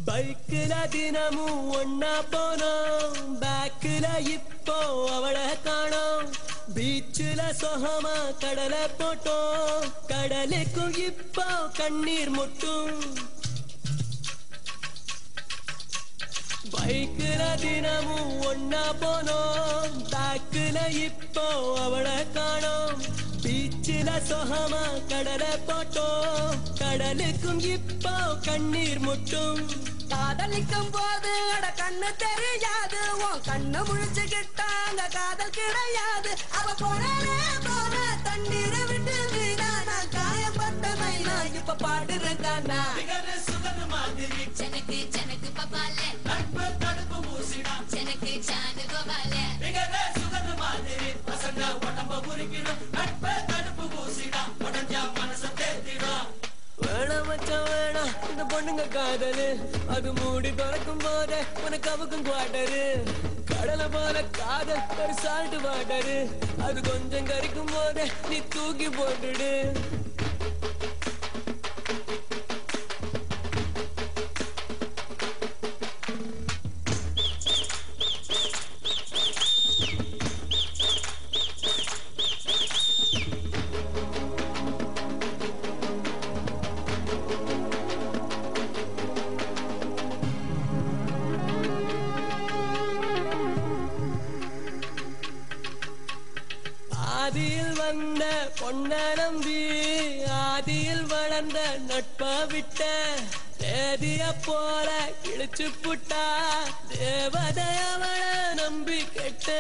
பைக்குல தினமும் ஒன்னா போனோம், பேக்குல இப்போ அவளை காணோம். பீச்சுல சொகமா கடலை போட்டோம், கடலுக்கும் இப்போ கண்ணீர் முட்டும். பைக்குல தினமும் ஒன்னா போனோம், பேக்குல இப்போ அவளை காணோம். பீச்சுல சொகமா கடலை போட்டோம், கடலுக்கும் இப்போ கண்ணீர் முட்டும். காதலிக்கும் போது அட கண்ணு தெரியாது, உன் கண்ணு முழிச்சுக்கிட்டாங்க காதல் கிடையாது. அவ போனாலே போன தண்ணீரை விட்டு வீணா, நான் காயப்பட்ட மைனா இப்ப பாடுறேன். ஜனக்கு ஜனக்கு பபால நட்பு தடுப்பு மூசிடா, ஜனக்கு ஜானு கோபால சுகது மாதிரி பசங்க உடம்ப முறிக்கணும். நட்பு தடுப்பு மூசிடா, உடஞ்சா மனச தேத்திடும். வேணாம் மச்சான் வேணாம் இந்த பொண்ணுங்க காதலு, அது மூடி திறக்கும் போதே உனக்கு அவுக்கும் குவாட்டரு. கடலை போல காதல் ஒரு சால்ட் வாட்டரு, அது கொஞ்சம் கறிக்கும் போதே நீ தூக்கி போட்டுடு. ஆதியில் வந்த பொன்ன நம்பி ஆதியில் வளர்ந்த நட்ப விட்ட, தேதிய போல கிழிச்சு புட்டா தேவதை அவள நம்பி கெட்ட.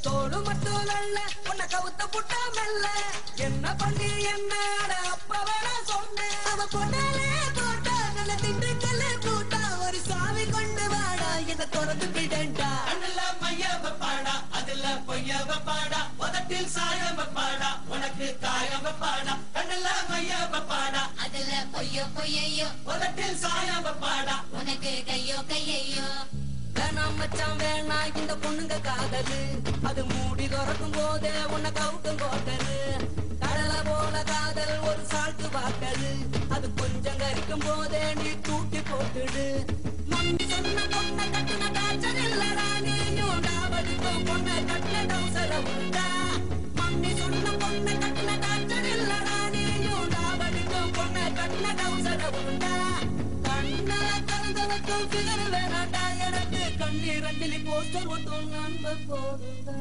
தோடு மட்டும் நல்ல உன்னை கவுத்த புட்டா மெல்ல, என்ன பண்ணி என்ன அப்ப வேணா சொன்னேன். அவ பொண்ணாலே போட்டா நல்ல திண்டுக்கல்ல கூட்டா, ஒரு சாவி கொண்டு வாடா என்ன திறந்து விடண்டா. கண்ணுல மைய வைப்பாடா, அதுல பொய்ய வைப்பாடா, உதட்டில் சாய வைப்பாடா, உனக்கு காய வைப்பாடா. கண்ணுல மைய வைப்பாடா, அதுல பொய்யோ பொய்யையோ, உதட்டில் சாய வைப்பாடா, உனக்கு கையோ கையையோ. வேணாம் மச்சான் வேணாம் இந்த பொண்ணுங்க காதலு, அது மூடி திறக்கும் போதே உன்னை கவுக்கும் கோட்டரு. கடலை போல காதல் ஒரு சால்ட்டு வாட்டரு, அது கொஞ்சம் கரிக்கும் போதே நீ தூக்கி போட்டுடு. மம்மி சொன்ன பொண்ணை கட்டின டாச்சர் இல்லடா, நீயும் டாவடிக்கும் பொண்ணை கட்டின டவுசர உண்டா. மம்மி சொன்ன பொண்ணை கட்டின டாச்சர் இல்லடா, நீயும் டாவடிக்கும் பொண்ணை கட்டின டவுசர உண்டா. கண்ணால கலந்தவக்கும் பிகர் வேணாண்டா எனக்கு, கண்ணீரண்டிலி போஸ்டர் ஒட்டும் நண்பர் போதுண்டா.